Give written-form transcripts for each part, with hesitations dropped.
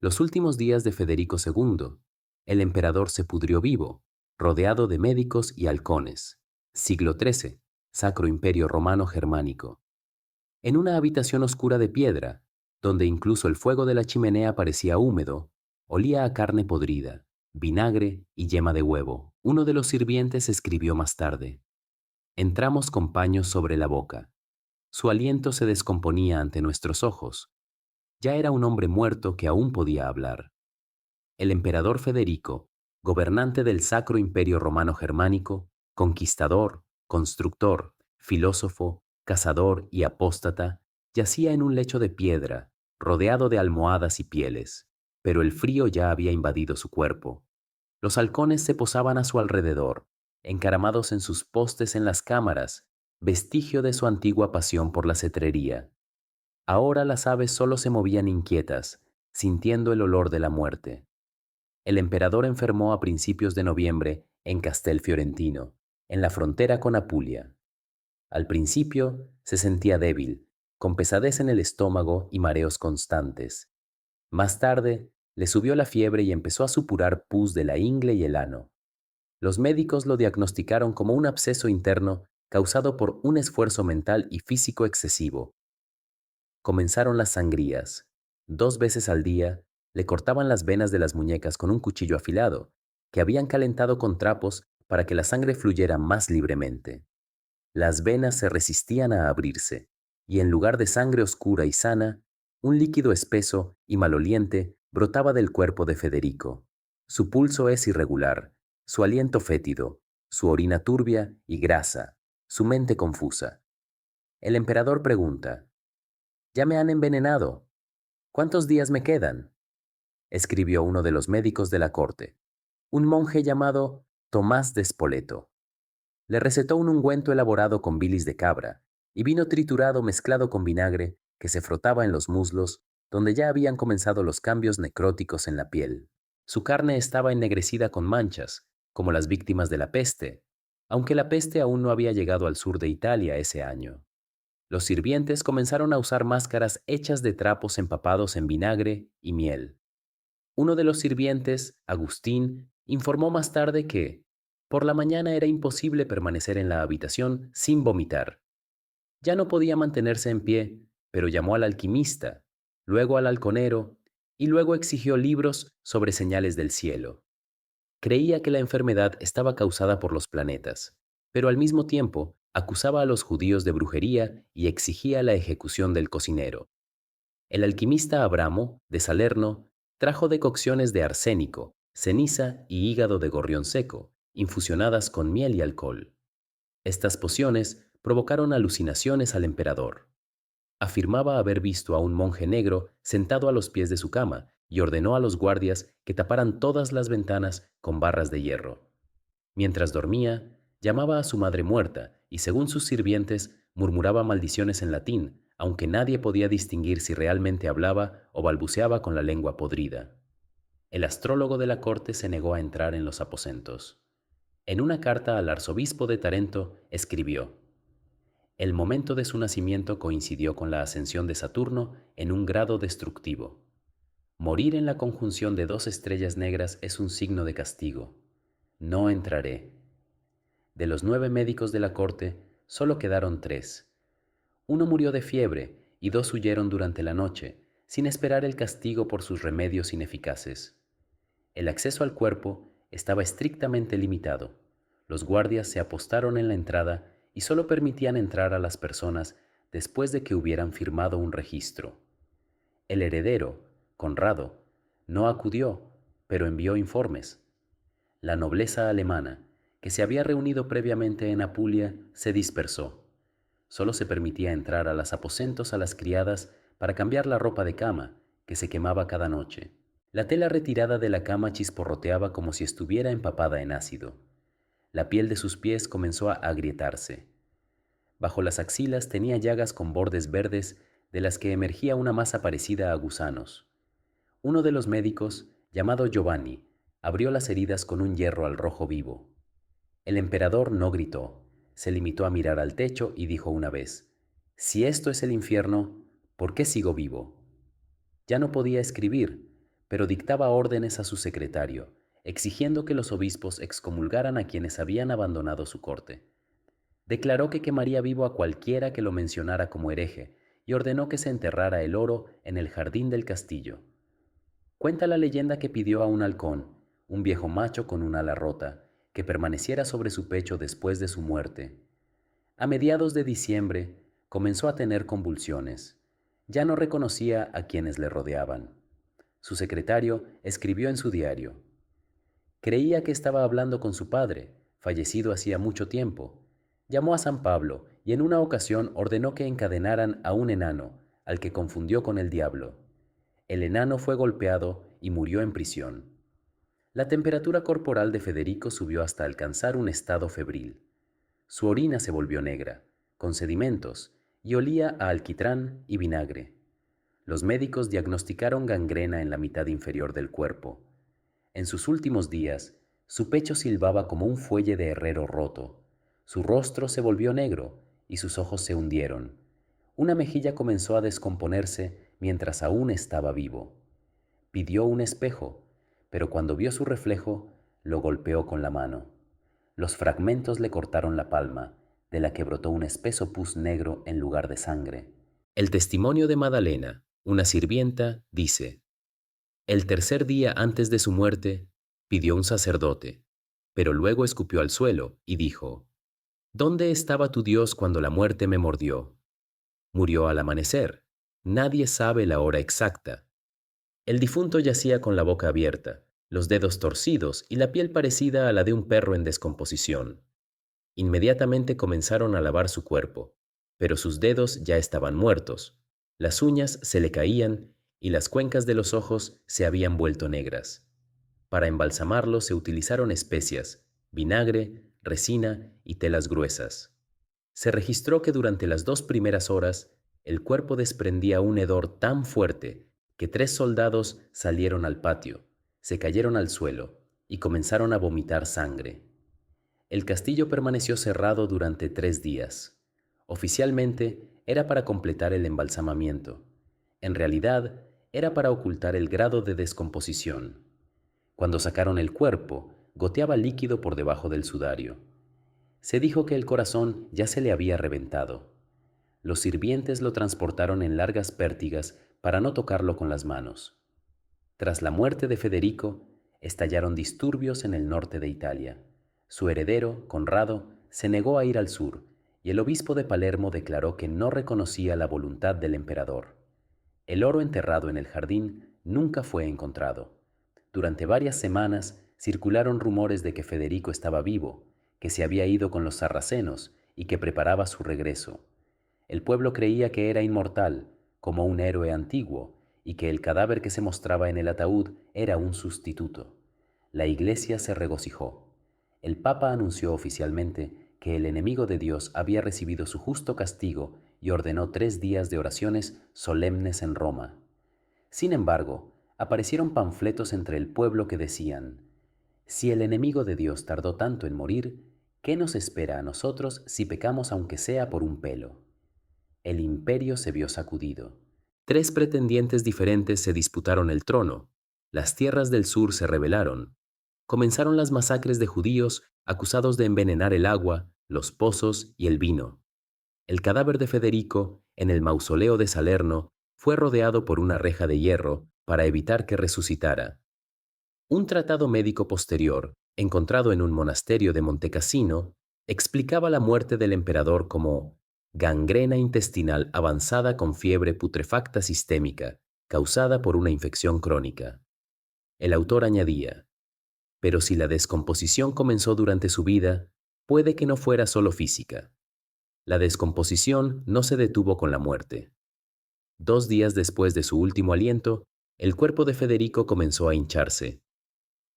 Los últimos días de Federico II, el emperador se pudrió vivo, rodeado de médicos y halcones. Siglo XIII, Sacro Imperio Romano Germánico. En una habitación oscura de piedra, donde incluso el fuego de la chimenea parecía húmedo, olía a carne podrida, vinagre y yema de huevo. Uno de los sirvientes escribió más tarde: entramos con paños sobre la boca. Su aliento se descomponía ante nuestros ojos. Ya era un hombre muerto que aún podía hablar. El emperador Federico, gobernante del Sacro Imperio Romano Germánico, conquistador, constructor, filósofo, cazador y apóstata, yacía en un lecho de piedra, rodeado de almohadas y pieles, pero el frío ya había invadido su cuerpo. Los halcones se posaban a su alrededor, encaramados en sus postes en las cámaras, vestigio de su antigua pasión por la cetrería. Ahora las aves solo se movían inquietas, sintiendo el olor de la muerte. El emperador enfermó a principios de noviembre en Castel Fiorentino, en la frontera con Apulia. Al principio se sentía débil, con pesadez en el estómago y mareos constantes. Más tarde le subió la fiebre y empezó a supurar pus de la ingle y el ano. Los médicos lo diagnosticaron como un absceso interno causado por un esfuerzo mental y físico excesivo. Comenzaron las sangrías. 2 veces al día le cortaban las venas de las muñecas con un cuchillo afilado, que habían calentado con trapos para que la sangre fluyera más libremente. Las venas se resistían a abrirse, y en lugar de sangre oscura y sana, un líquido espeso y maloliente brotaba del cuerpo de Federico. Su pulso es irregular, su aliento fétido, su orina turbia y grasa, su mente confusa. El emperador pregunta: «Ya me han envenenado. ¿Cuántos días me quedan?», escribió uno de los médicos de la corte, un monje llamado Tomás de Spoleto. Le recetó un ungüento elaborado con bilis de cabra y vino triturado mezclado con vinagre que se frotaba en los muslos, donde ya habían comenzado los cambios necróticos en la piel. Su carne estaba ennegrecida con manchas, como las víctimas de la peste, aunque la peste aún no había llegado al sur de Italia ese año. Los sirvientes comenzaron a usar máscaras hechas de trapos empapados en vinagre y miel. Uno de los sirvientes, Agustín, informó más tarde que, por la mañana era imposible permanecer en la habitación sin vomitar. Ya no podía mantenerse en pie, pero llamó al alquimista, luego al halconero, y luego exigió libros sobre señales del cielo. Creía que la enfermedad estaba causada por los planetas, pero al mismo tiempo acusaba a los judíos de brujería y exigía la ejecución del cocinero. El alquimista Abramo, de Salerno, trajo decocciones de arsénico, ceniza y hígado de gorrión seco, infusionadas con miel y alcohol. Estas pociones provocaron alucinaciones al emperador. Afirmaba haber visto a un monje negro sentado a los pies de su cama y ordenó a los guardias que taparan todas las ventanas con barras de hierro. Mientras dormía, llamaba a su madre muerta y, según sus sirvientes, murmuraba maldiciones en latín, aunque nadie podía distinguir si realmente hablaba o balbuceaba con la lengua podrida. El astrólogo de la corte se negó a entrar en los aposentos. En una carta al arzobispo de Tarento escribió: el momento de su nacimiento coincidió con la ascensión de Saturno en un grado destructivo. Morir en la conjunción de dos estrellas negras es un signo de castigo. No entraré. De los 9 médicos de la corte, solo quedaron 3. Uno murió de fiebre y 2 huyeron durante la noche, sin esperar el castigo por sus remedios ineficaces. El acceso al cuerpo estaba estrictamente limitado. Los guardias se apostaron en la entrada y solo permitían entrar a las personas después de que hubieran firmado un registro. El heredero, Conrado, no acudió, pero envió informes. La nobleza alemana, que se había reunido previamente en Apulia, se dispersó. Solo se permitía entrar a los aposentos a las criadas para cambiar la ropa de cama, que se quemaba cada noche. La tela retirada de la cama chisporroteaba como si estuviera empapada en ácido. La piel de sus pies comenzó a agrietarse. Bajo las axilas tenía llagas con bordes verdes de las que emergía una masa parecida a gusanos. Uno de los médicos, llamado Giovanni, abrió las heridas con un hierro al rojo vivo. El emperador no gritó, se limitó a mirar al techo y dijo una vez: «Si esto es el infierno, ¿por qué sigo vivo?». Ya no podía escribir, pero dictaba órdenes a su secretario, exigiendo que los obispos excomulgaran a quienes habían abandonado su corte. Declaró que quemaría vivo a cualquiera que lo mencionara como hereje y ordenó que se enterrara el oro en el jardín del castillo. Cuenta la leyenda que pidió a un halcón, un viejo macho con un ala rota, que permaneciera sobre su pecho después de su muerte. A mediados de diciembre comenzó a tener convulsiones. Ya no reconocía a quienes le rodeaban. Su secretario escribió en su diario: creía que estaba hablando con su padre, fallecido hacía mucho tiempo. Llamó a San Pablo y en una ocasión ordenó que encadenaran a un enano, al que confundió con el diablo. El enano fue golpeado y murió en prisión. La temperatura corporal de Federico subió hasta alcanzar un estado febril. Su orina se volvió negra, con sedimentos, y olía a alquitrán y vinagre. Los médicos diagnosticaron gangrena en la mitad inferior del cuerpo. En sus últimos días, su pecho silbaba como un fuelle de herrero roto. Su rostro se volvió negro y sus ojos se hundieron. Una mejilla comenzó a descomponerse mientras aún estaba vivo. Pidió un espejo, pero cuando vio su reflejo, lo golpeó con la mano. Los fragmentos le cortaron la palma, de la que brotó un espeso pus negro en lugar de sangre. El testimonio de Madalena, una sirvienta, dice: el tercer día antes de su muerte, pidió un sacerdote, pero luego escupió al suelo y dijo: ¿dónde estaba tu Dios cuando la muerte me mordió? Murió al amanecer. Nadie sabe la hora exacta. El difunto yacía con la boca abierta, los dedos torcidos y la piel parecida a la de un perro en descomposición. Inmediatamente comenzaron a lavar su cuerpo, pero sus dedos ya estaban muertos, las uñas se le caían y las cuencas de los ojos se habían vuelto negras. Para embalsamarlo se utilizaron especias, vinagre, resina y telas gruesas. Se registró que durante las 2 primeras horas el cuerpo desprendía un hedor tan fuerte que 3 soldados salieron al patio, se cayeron al suelo y comenzaron a vomitar sangre. El castillo permaneció cerrado durante 3 días. Oficialmente era para completar el embalsamamiento. En realidad era para ocultar el grado de descomposición. Cuando sacaron el cuerpo, goteaba líquido por debajo del sudario. Se dijo que el corazón ya se le había reventado. Los sirvientes lo transportaron en largas pértigas para no tocarlo con las manos. Tras la muerte de Federico, estallaron disturbios en el norte de Italia. Su heredero, Conrado, se negó a ir al sur, y el obispo de Palermo declaró que no reconocía la voluntad del emperador. El oro enterrado en el jardín nunca fue encontrado. Durante varias semanas circularon rumores de que Federico estaba vivo, que se había ido con los sarracenos y que preparaba su regreso. El pueblo creía que era inmortal, como un héroe antiguo, y que el cadáver que se mostraba en el ataúd era un sustituto. La iglesia se regocijó. El Papa anunció oficialmente que el enemigo de Dios había recibido su justo castigo y ordenó 3 días de oraciones solemnes en Roma. Sin embargo, aparecieron panfletos entre el pueblo que decían: si el enemigo de Dios tardó tanto en morir, ¿qué nos espera a nosotros si pecamos aunque sea por un pelo? El imperio se vio sacudido. 3 pretendientes diferentes se disputaron el trono. Las tierras del sur se rebelaron. Comenzaron las masacres de judíos acusados de envenenar el agua, los pozos y el vino. El cadáver de Federico, en el mausoleo de Salerno, fue rodeado por una reja de hierro para evitar que resucitara. Un tratado médico posterior, encontrado en un monasterio de Montecassino, explicaba la muerte del emperador como gangrena intestinal avanzada con fiebre putrefacta sistémica, causada por una infección crónica. El autor añadía: pero si la descomposición comenzó durante su vida, puede que no fuera solo física. La descomposición no se detuvo con la muerte. 2 días después de su último aliento, el cuerpo de Federico comenzó a hincharse.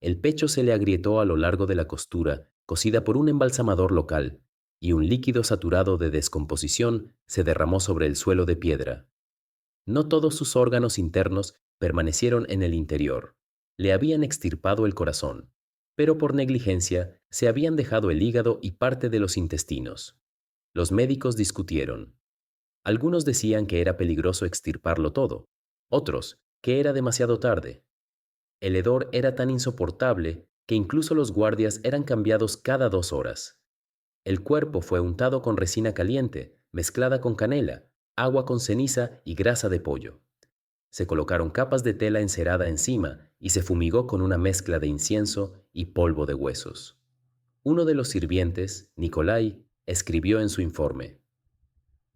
El pecho se le agrietó a lo largo de la costura, cosida por un embalsamador local, y un líquido saturado de descomposición se derramó sobre el suelo de piedra. No todos sus órganos internos permanecieron en el interior. Le habían extirpado el corazón, pero por negligencia se habían dejado el hígado y parte de los intestinos. Los médicos discutieron. Algunos decían que era peligroso extirparlo todo, otros que era demasiado tarde. El hedor era tan insoportable que incluso los guardias eran cambiados cada 2 horas. El cuerpo fue untado con resina caliente, mezclada con canela, agua con ceniza y grasa de pollo. Se colocaron capas de tela encerada encima y se fumigó con una mezcla de incienso y polvo de huesos. Uno de los sirvientes, Nicolai, escribió en su informe: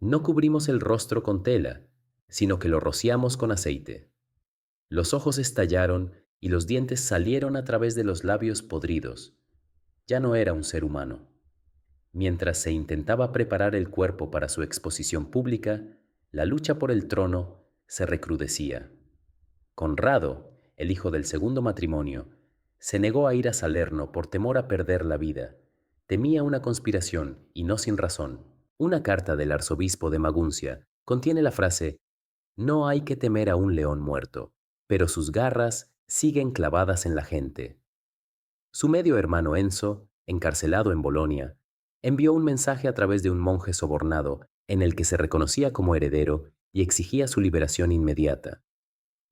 "No cubrimos el rostro con tela, sino que lo rociamos con aceite". Los ojos estallaron y los dientes salieron a través de los labios podridos. Ya no era un ser humano. Mientras se intentaba preparar el cuerpo para su exposición pública, la lucha por el trono se recrudecía. Conrado, el hijo del segundo matrimonio, se negó a ir a Salerno por temor a perder la vida. Temía una conspiración, y no sin razón. Una carta del arzobispo de Maguncia contiene la frase: "No hay que temer a un león muerto, pero sus garras siguen clavadas en la gente". Su medio hermano Enzo, encarcelado en Bolonia, envió un mensaje a través de un monje sobornado en el que se reconocía como heredero y exigía su liberación inmediata.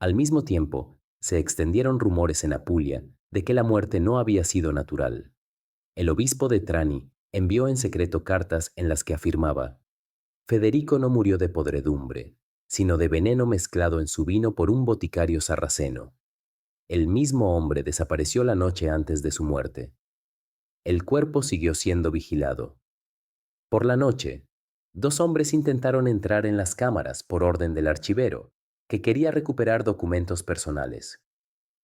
Al mismo tiempo, se extendieron rumores en Apulia de que la muerte no había sido natural. El obispo de Trani envió en secreto cartas en las que afirmaba: "Federico no murió de podredumbre, sino de veneno mezclado en su vino por un boticario sarraceno". El mismo hombre desapareció la noche antes de su muerte. El cuerpo siguió siendo vigilado. Por la noche, 2 hombres intentaron entrar en las cámaras por orden del archivero, que quería recuperar documentos personales.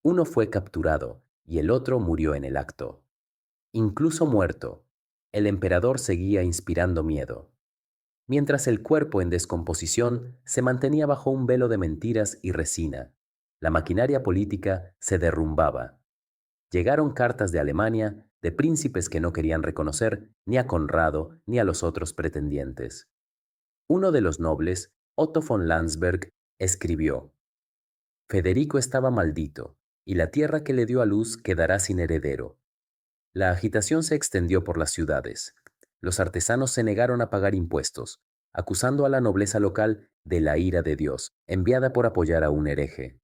Uno fue capturado y el otro murió en el acto. Incluso muerto, el emperador seguía inspirando miedo, mientras el cuerpo en descomposición se mantenía bajo un velo de mentiras y resina. La maquinaria política se derrumbaba. Llegaron cartas de Alemania de príncipes que no querían reconocer ni a Conrado ni a los otros pretendientes. Uno de los nobles, Otto von Landsberg, escribió: "Federico estaba maldito, y la tierra que le dio a luz quedará sin heredero". La agitación se extendió por las ciudades. Los artesanos se negaron a pagar impuestos, acusando a la nobleza local de la ira de Dios, enviada por apoyar a un hereje.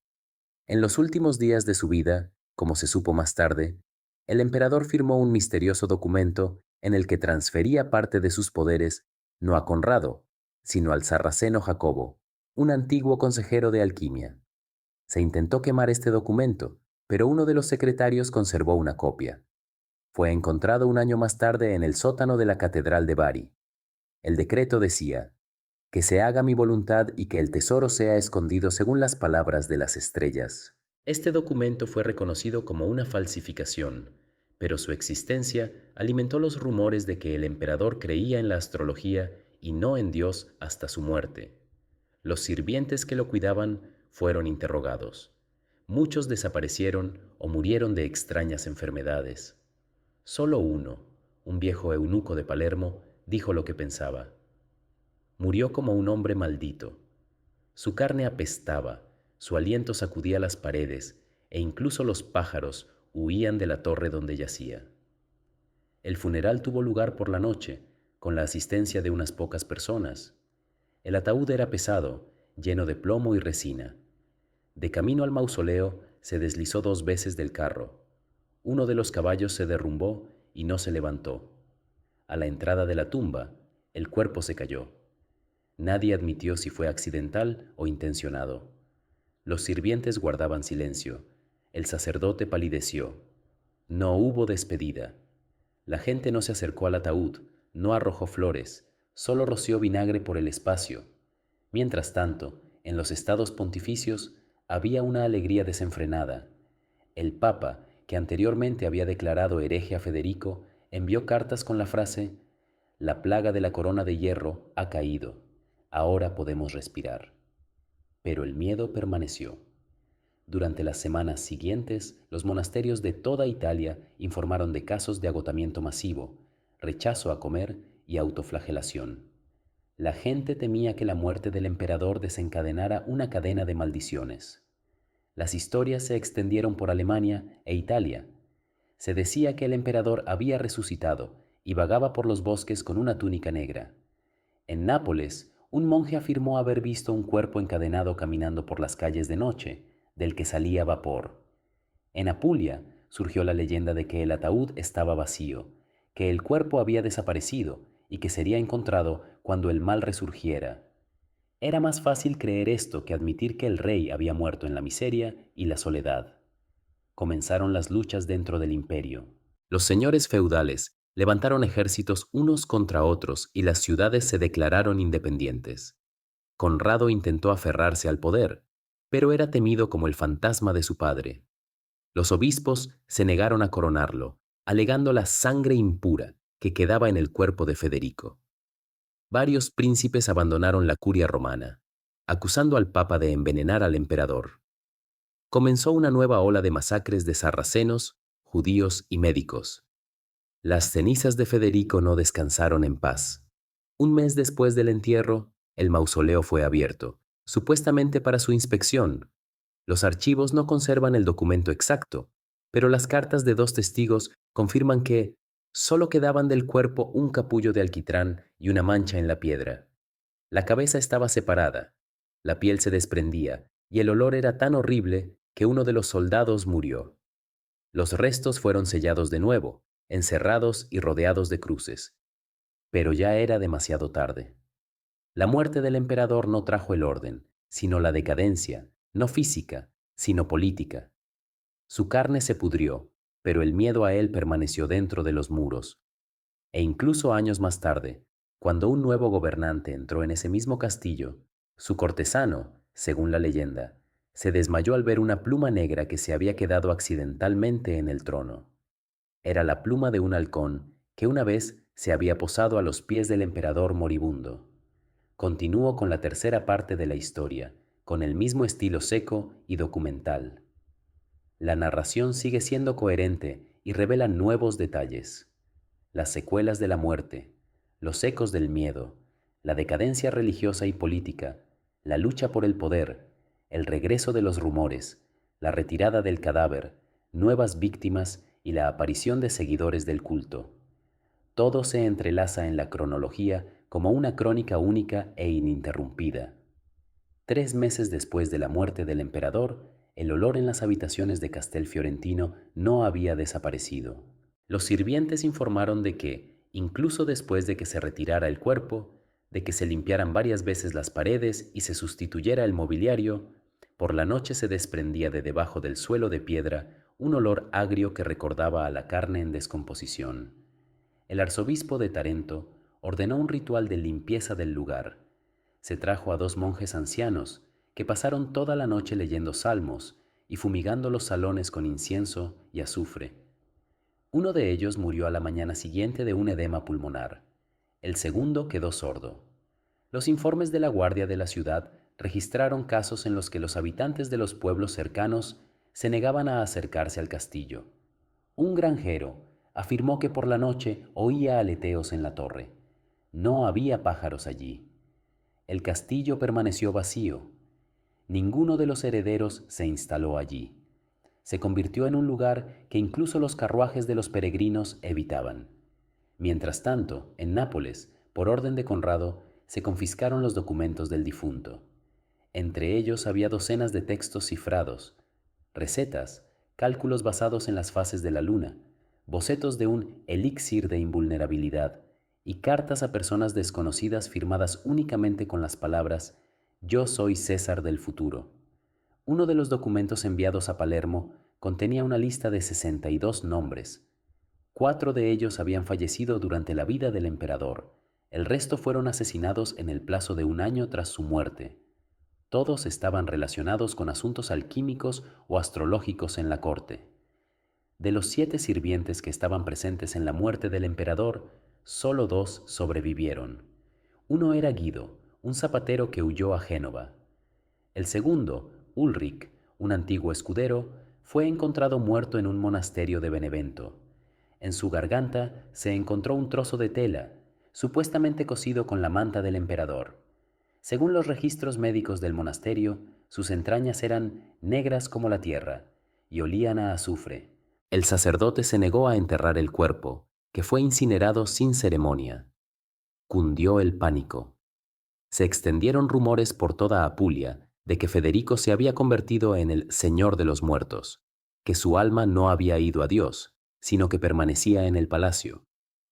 En los últimos días de su vida, como se supo más tarde, el emperador firmó un misterioso documento en el que transfería parte de sus poderes no a Conrado, sino al sarraceno Jacobo, un antiguo consejero de alquimia. Se intentó quemar este documento, pero uno de los secretarios conservó una copia. Fue encontrado un año más tarde en el sótano de la Catedral de Bari. El decreto decía: "Que se haga mi voluntad y que el tesoro sea escondido según las palabras de las estrellas". Este documento fue reconocido como una falsificación, pero su existencia alimentó los rumores de que el emperador creía en la astrología y no en Dios hasta su muerte. Los sirvientes que lo cuidaban fueron interrogados. Muchos desaparecieron o murieron de extrañas enfermedades. Solo uno, un viejo eunuco de Palermo, dijo lo que pensaba: "Murió como un hombre maldito. Su carne apestaba, su aliento sacudía las paredes, e incluso los pájaros huían de la torre donde yacía". El funeral tuvo lugar por la noche, con la asistencia de unas pocas personas. El ataúd era pesado, lleno de plomo y resina. De camino al mausoleo, se deslizó 2 veces del carro. Uno de los caballos se derrumbó y no se levantó. A la entrada de la tumba, el cuerpo se cayó. Nadie admitió si fue accidental o intencionado. Los sirvientes guardaban silencio. El sacerdote palideció. No hubo despedida. La gente no se acercó al ataúd, no arrojó flores, solo roció vinagre por el espacio. Mientras tanto, en los estados pontificios había una alegría desenfrenada. El Papa, que anteriormente había declarado hereje a Federico, envió cartas con la frase: "La plaga de la corona de hierro ha caído. Ahora podemos respirar". Pero el miedo permaneció. Durante las semanas siguientes, los monasterios de toda Italia informaron de casos de agotamiento masivo, rechazo a comer y autoflagelación. La gente temía que la muerte del emperador desencadenara una cadena de maldiciones. Las historias se extendieron por Alemania e Italia. Se decía que el emperador había resucitado y vagaba por los bosques con una túnica negra. En Nápoles, un monje afirmó haber visto un cuerpo encadenado caminando por las calles de noche, del que salía vapor. En Apulia surgió la leyenda de que el ataúd estaba vacío, que el cuerpo había desaparecido y que sería encontrado cuando el mal resurgiera. Era más fácil creer esto que admitir que el rey había muerto en la miseria y la soledad. Comenzaron las luchas dentro del imperio. Los señores feudales levantaron ejércitos unos contra otros y las ciudades se declararon independientes. Conrado intentó aferrarse al poder, pero era temido como el fantasma de su padre. Los obispos se negaron a coronarlo, alegando la sangre impura que quedaba en el cuerpo de Federico. Varios príncipes abandonaron la curia romana, acusando al papa de envenenar al emperador. Comenzó una nueva ola de masacres de sarracenos, judíos y médicos. Las cenizas de Federico no descansaron en paz. Un mes después del entierro, el mausoleo fue abierto, supuestamente para su inspección. Los archivos no conservan el documento exacto, pero las cartas de dos testigos confirman que solo quedaban del cuerpo un capullo de alquitrán y una mancha en la piedra. La cabeza estaba separada, la piel se desprendía y el olor era tan horrible que uno de los soldados murió. Los restos fueron sellados de nuevo, encerrados y rodeados de cruces. Pero ya era demasiado tarde. La muerte del emperador no trajo el orden, sino la decadencia, no física, sino política. Su carne se pudrió, pero el miedo a él permaneció dentro de los muros. E incluso años más tarde, cuando un nuevo gobernante entró en ese mismo castillo, su cortesano, según la leyenda, se desmayó al ver una pluma negra que se había quedado accidentalmente en el trono. Era la pluma de un halcón que una vez se había posado a los pies del emperador moribundo. Continúo con la tercera parte de la historia, con el mismo estilo seco y documental. La narración sigue siendo coherente y revela nuevos detalles. Las secuelas de la muerte, los ecos del miedo, la decadencia religiosa y política, la lucha por el poder, el regreso de los rumores, la retirada del cadáver, nuevas víctimas y la aparición de seguidores del culto. Todo se entrelaza en la cronología como una crónica única e ininterrumpida. 3 meses después de la muerte del emperador, el olor en las habitaciones de Castel Fiorentino no había desaparecido. Los sirvientes informaron de que, incluso después de que se retirara el cuerpo, de que se limpiaran varias veces las paredes y se sustituyera el mobiliario, por la noche se desprendía de debajo del suelo de piedra un olor agrio que recordaba a la carne en descomposición. El arzobispo de Tarento ordenó un ritual de limpieza del lugar. Se trajo a 2 monjes ancianos que pasaron toda la noche leyendo salmos y fumigando los salones con incienso y azufre. Uno de ellos murió a la mañana siguiente de un edema pulmonar. El segundo quedó sordo. Los informes de la guardia de la ciudad registraron casos en los que los habitantes de los pueblos cercanos se negaban a acercarse al castillo. Un granjero afirmó que por la noche oía aleteos en la torre. No había pájaros allí. El castillo permaneció vacío. Ninguno de los herederos se instaló allí. Se convirtió en un lugar que incluso los carruajes de los peregrinos evitaban. Mientras tanto, en Nápoles, por orden de Conrado, se confiscaron los documentos del difunto. Entre ellos había docenas de textos cifrados, recetas, cálculos basados en las fases de la luna, bocetos de un elixir de invulnerabilidad y cartas a personas desconocidas firmadas únicamente con las palabras «Yo soy César del futuro». Uno de los documentos enviados a Palermo contenía una lista de 62 nombres. 4 de ellos habían fallecido durante la vida del emperador. El resto fueron asesinados en el plazo de un año tras su muerte. Todos estaban relacionados con asuntos alquímicos o astrológicos en la corte. De los 7 sirvientes que estaban presentes en la muerte del emperador, solo 2 sobrevivieron. Uno era Guido, un zapatero que huyó a Génova. El segundo, Ulrich, un antiguo escudero, fue encontrado muerto en un monasterio de Benevento. En su garganta se encontró un trozo de tela, supuestamente cosido con la manta del emperador. Según los registros médicos del monasterio, sus entrañas eran negras como la tierra y olían a azufre. El sacerdote se negó a enterrar el cuerpo, que fue incinerado sin ceremonia. Cundió el pánico. Se extendieron rumores por toda Apulia de que Federico se había convertido en el Señor de los Muertos, que su alma no había ido a Dios, sino que permanecía en el palacio.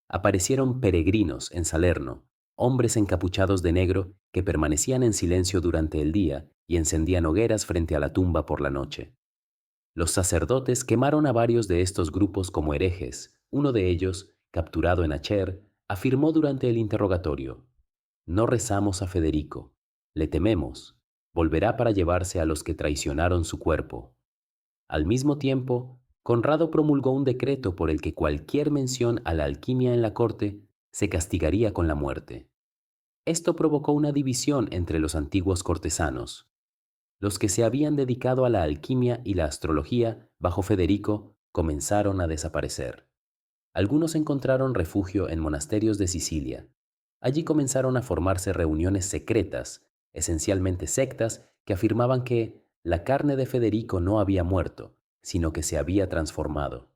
Aparecieron peregrinos en Salerno, hombres encapuchados de negro que permanecían en silencio durante el día y encendían hogueras frente a la tumba por la noche. Los sacerdotes quemaron a varios de estos grupos como herejes. Uno de ellos, capturado en Acher, afirmó durante el interrogatorio: "No rezamos a Federico, le tememos, volverá para llevarse a los que traicionaron su cuerpo". Al mismo tiempo, Conrado promulgó un decreto por el que cualquier mención a la alquimia en la corte se castigaría con la muerte. Esto provocó una división entre los antiguos cortesanos. Los que se habían dedicado a la alquimia y la astrología bajo Federico comenzaron a desaparecer. Algunos encontraron refugio en monasterios de Sicilia. Allí comenzaron a formarse reuniones secretas, esencialmente sectas, que afirmaban que la carne de Federico no había muerto, sino que se había transformado.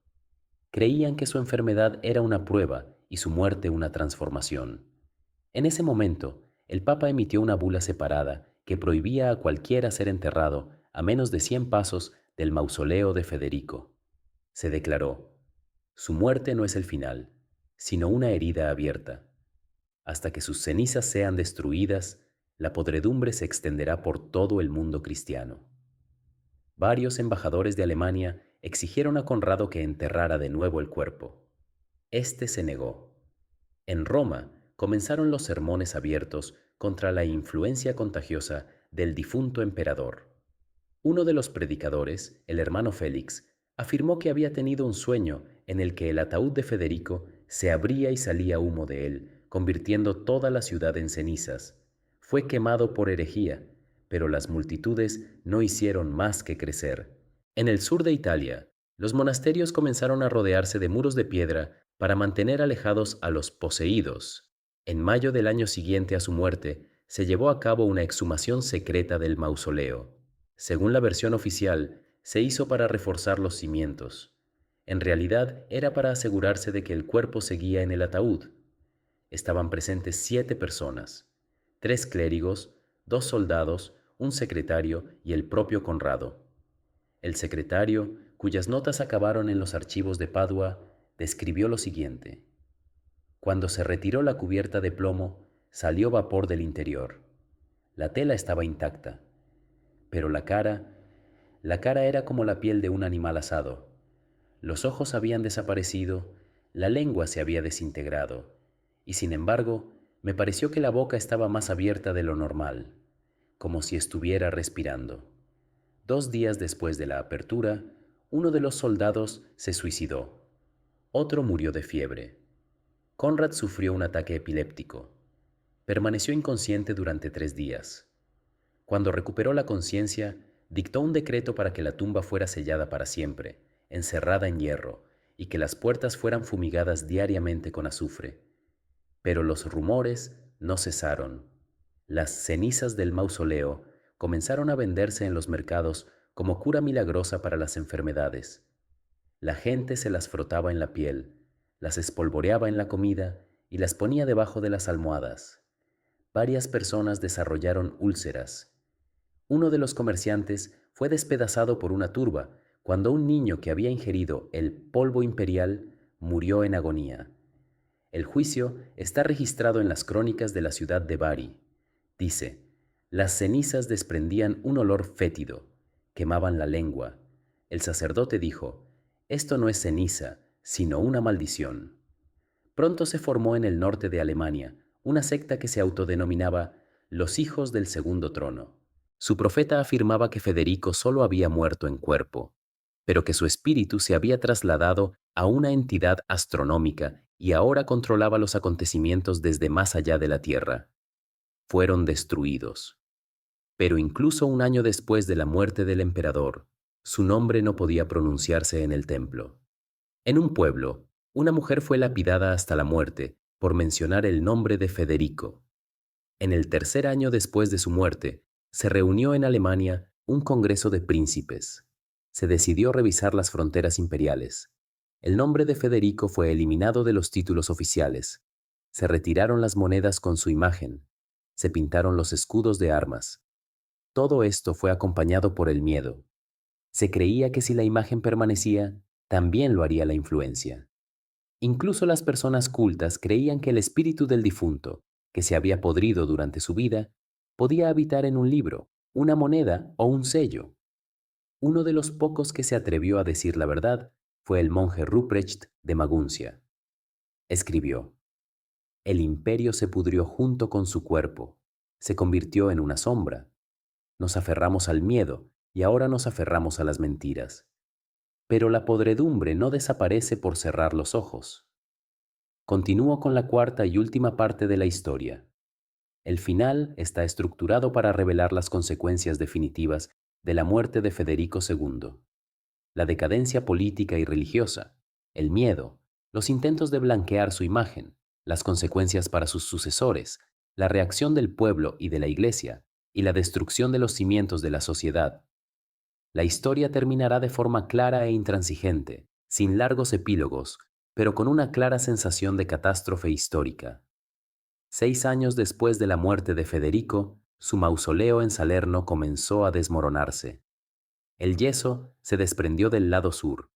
Creían que su enfermedad era una prueba y su muerte una transformación. En ese momento, el Papa emitió una bula separada que prohibía a cualquiera ser enterrado a menos de 100 pasos del mausoleo de Federico. Se declaró: "Su muerte no es el final, sino una herida abierta. Hasta que sus cenizas sean destruidas, la podredumbre se extenderá por todo el mundo cristiano". Varios embajadores de Alemania exigieron a Conrado que enterrara de nuevo el cuerpo. Este se negó. En Roma comenzaron los sermones abiertos contra la influencia contagiosa del difunto emperador. Uno de los predicadores, el hermano Félix, afirmó que había tenido un sueño en el que el ataúd de Federico se abría y salía humo de él, convirtiendo toda la ciudad en cenizas. Fue quemado por herejía, pero las multitudes no hicieron más que crecer. En el sur de Italia, los monasterios comenzaron a rodearse de muros de piedra para mantener alejados a los poseídos. En mayo del año siguiente a su muerte, se llevó a cabo una exhumación secreta del mausoleo. Según la versión oficial, se hizo para reforzar los cimientos. En realidad era para asegurarse de que el cuerpo seguía en el ataúd. Estaban presentes 7 personas: 3 clérigos, 2 soldados, un secretario y el propio Conrado. El secretario, cuyas notas acabaron en los archivos de Padua, describió lo siguiente: "Cuando se retiró la cubierta de plomo, salió vapor del interior. La tela estaba intacta, pero la cara era como la piel de un animal asado. Los ojos habían desaparecido, la lengua se había desintegrado, y sin embargo, me pareció que la boca estaba más abierta de lo normal, como si estuviera respirando". 2 días después de la apertura, uno de los soldados se suicidó. Otro murió de fiebre. Conrad sufrió un ataque epiléptico. Permaneció inconsciente durante 3 días. Cuando recuperó la conciencia, dictó un decreto para que la tumba fuera sellada para siempre, encerrada en hierro, y que las puertas fueran fumigadas diariamente con azufre. Pero los rumores no cesaron. Las cenizas del mausoleo comenzaron a venderse en los mercados como cura milagrosa para las enfermedades. La gente se las frotaba en la piel, las espolvoreaba en la comida y las ponía debajo de las almohadas. Varias personas desarrollaron úlceras. Uno de los comerciantes fue despedazado por una turba cuando un niño que había ingerido el polvo imperial murió en agonía. El juicio está registrado en las crónicas de la ciudad de Bari. Dice: "Las cenizas desprendían un olor fétido, quemaban la lengua. El sacerdote dijo: esto no es ceniza, sino una maldición". Pronto se formó en el norte de Alemania una secta que se autodenominaba los Hijos del Segundo Trono. Su profeta afirmaba que Federico solo había muerto en cuerpo, pero que su espíritu se había trasladado a una entidad astronómica y ahora controlaba los acontecimientos desde más allá de la Tierra. Fueron destruidos. Pero incluso un año después de la muerte del emperador, su nombre no podía pronunciarse en el templo. En un pueblo, una mujer fue lapidada hasta la muerte por mencionar el nombre de Federico. En el tercer año después de su muerte, se reunió en Alemania un congreso de príncipes. Se decidió revisar las fronteras imperiales. El nombre de Federico fue eliminado de los títulos oficiales. Se retiraron las monedas con su imagen. Se pintaron los escudos de armas. Todo esto fue acompañado por el miedo. Se creía que si la imagen permanecía, también lo haría la influencia. Incluso las personas cultas creían que el espíritu del difunto, que se había podrido durante su vida, podía habitar en un libro, una moneda o un sello. Uno de los pocos que se atrevió a decir la verdad fue el monje Ruprecht de Maguncia. Escribió: "El imperio se pudrió junto con su cuerpo, se convirtió en una sombra. Nos aferramos al miedo y ahora nos aferramos a las mentiras. Pero la podredumbre no desaparece por cerrar los ojos". Continúo con la cuarta y última parte de la historia. El final está estructurado para revelar las consecuencias definitivas de la muerte de Federico II. La decadencia política y religiosa, el miedo, los intentos de blanquear su imagen, las consecuencias para sus sucesores, la reacción del pueblo y de la Iglesia, y la destrucción de los cimientos de la sociedad. La historia terminará de forma clara e intransigente, sin largos epílogos, pero con una clara sensación de catástrofe histórica. 6 años después de la muerte de Federico, su mausoleo en Salerno comenzó a desmoronarse. El yeso se desprendió del lado sur,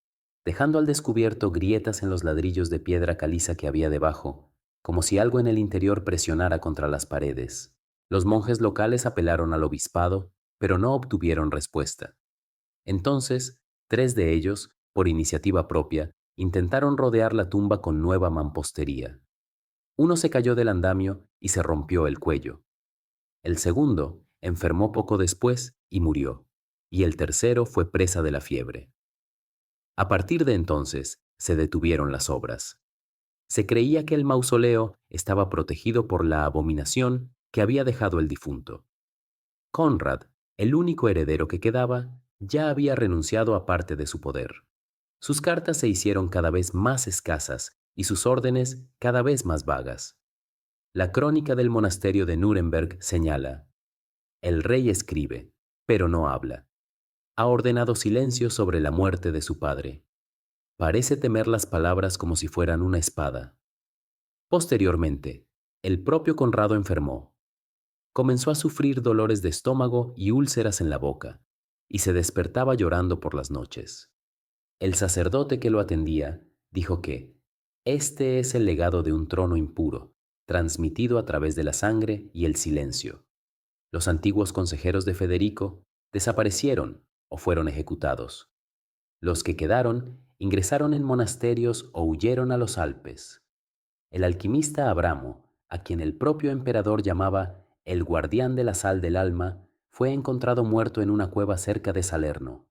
dejando al descubierto grietas en los ladrillos de piedra caliza que había debajo, como si algo en el interior presionara contra las paredes. Los monjes locales apelaron al obispado, pero no obtuvieron respuesta. Entonces, 3 de ellos, por iniciativa propia, intentaron rodear la tumba con nueva mampostería. Uno se cayó del andamio y se rompió el cuello. El segundo enfermó poco después y murió, y el tercero fue presa de la fiebre. A partir de entonces, se detuvieron las obras. Se creía que el mausoleo estaba protegido por la abominación que había dejado el difunto. Conrad, el único heredero que quedaba, ya había renunciado a parte de su poder. Sus cartas se hicieron cada vez más escasas y sus órdenes cada vez más vagas. La crónica del monasterio de Nuremberg señala: "El rey escribe, pero no habla. Ha ordenado silencio sobre la muerte de su padre. Parece temer las palabras como si fueran una espada". Posteriormente, el propio Conrado enfermó. Comenzó a sufrir dolores de estómago y úlceras en la boca, y se despertaba llorando por las noches. El sacerdote que lo atendía dijo que este es el legado de un trono impuro, transmitido a través de la sangre y el silencio. Los antiguos consejeros de Federico desaparecieron o fueron ejecutados. Los que quedaron ingresaron en monasterios o huyeron a los Alpes. El alquimista Abramo, a quien el propio emperador llamaba el guardián de la sal del alma, fue encontrado muerto en una cueva cerca de Salerno.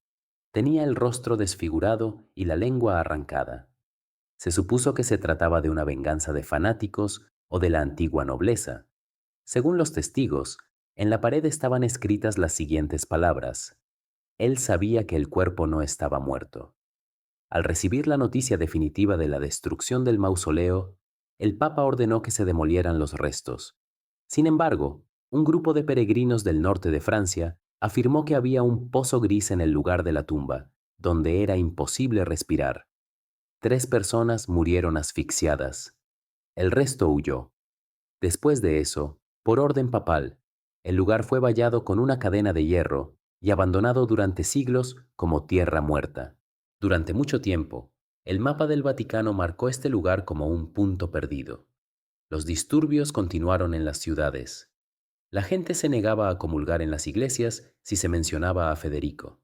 Tenía el rostro desfigurado y la lengua arrancada. Se supuso que se trataba de una venganza de fanáticos o de la antigua nobleza. Según los testigos, en la pared estaban escritas las siguientes palabras: "Él sabía que el cuerpo no estaba muerto". Al recibir la noticia definitiva de la destrucción del mausoleo, el Papa ordenó que se demolieran los restos. Sin embargo, un grupo de peregrinos del norte de Francia afirmó que había un pozo gris en el lugar de la tumba, donde era imposible respirar. 3 personas murieron asfixiadas. El resto huyó. Después de eso, por orden papal, el lugar fue vallado con una cadena de hierro y abandonado durante siglos como tierra muerta. Durante mucho tiempo, el mapa del Vaticano marcó este lugar como un punto perdido. Los disturbios continuaron en las ciudades. La gente se negaba a comulgar en las iglesias si se mencionaba a Federico.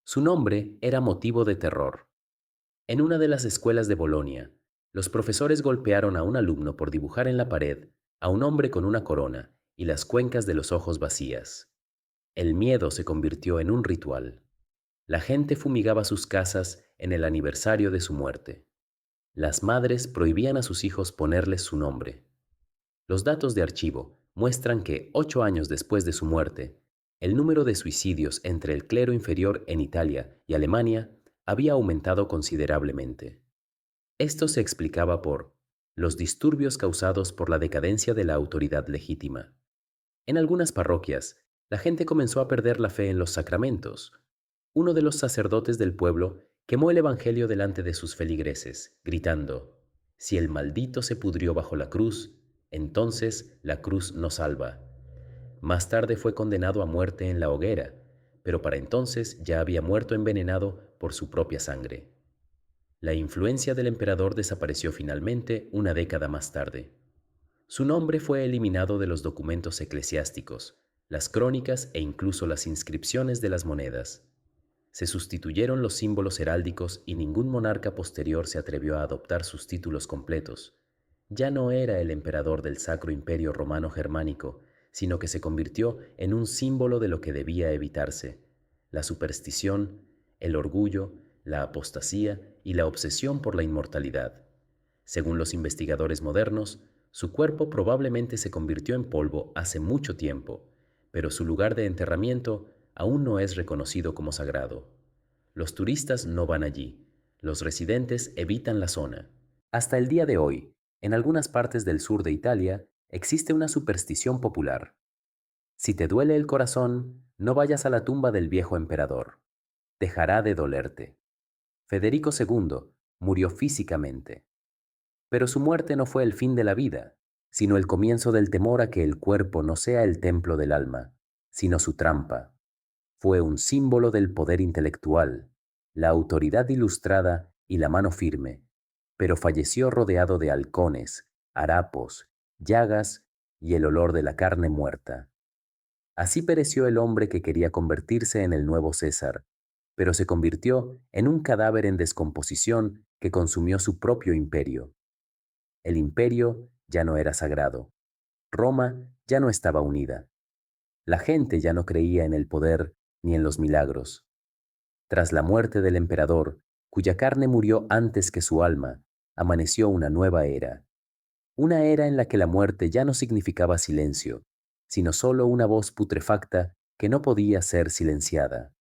Su nombre era motivo de terror. En una de las escuelas de Bolonia, los profesores golpearon a un alumno por dibujar en la pared a un hombre con una corona y las cuencas de los ojos vacías. El miedo se convirtió en un ritual. La gente fumigaba sus casas en el aniversario de su muerte. Las madres prohibían a sus hijos ponerles su nombre. Los datos de archivo muestran que 8 años después de su muerte, el número de suicidios entre el clero inferior en Italia y Alemania había aumentado considerablemente. Esto se explicaba por los disturbios causados por la decadencia de la autoridad legítima. En algunas parroquias, la gente comenzó a perder la fe en los sacramentos. Uno de los sacerdotes del pueblo quemó el evangelio delante de sus feligreses, gritando: "Si el maldito se pudrió bajo la cruz, entonces la cruz no salva". Más tarde fue condenado a muerte en la hoguera, pero para entonces ya había muerto envenenado por su propia sangre. La influencia del emperador desapareció finalmente una década más tarde. Su nombre fue eliminado de los documentos eclesiásticos, las crónicas e incluso las inscripciones de las monedas. Se sustituyeron los símbolos heráldicos y ningún monarca posterior se atrevió a adoptar sus títulos completos. Ya no era el emperador del Sacro Imperio Romano Germánico, sino que se convirtió en un símbolo de lo que debía evitarse: la superstición, el orgullo, la apostasía y la obsesión por la inmortalidad. Según los investigadores modernos, su cuerpo probablemente se convirtió en polvo hace mucho tiempo, pero su lugar de enterramiento aún no es reconocido como sagrado. Los turistas no van allí, los residentes evitan la zona. Hasta el día de hoy, en algunas partes del sur de Italia, existe una superstición popular. Si te duele el corazón, no vayas a la tumba del viejo emperador. Dejará de dolerte. Federico II murió físicamente, pero su muerte no fue el fin de la vida, sino el comienzo del temor a que el cuerpo no sea el templo del alma, sino su trampa. Fue un símbolo del poder intelectual, la autoridad ilustrada y la mano firme, pero falleció rodeado de halcones, harapos, llagas y el olor de la carne muerta. Así pereció el hombre que quería convertirse en el nuevo César, pero se convirtió en un cadáver en descomposición que consumió su propio imperio. El imperio ya no era sagrado. Roma ya no estaba unida. La gente ya no creía en el poder ni en los milagros. Tras la muerte del emperador, cuya carne murió antes que su alma, amaneció una nueva era. Una era en la que la muerte ya no significaba silencio, sino solo una voz putrefacta que no podía ser silenciada.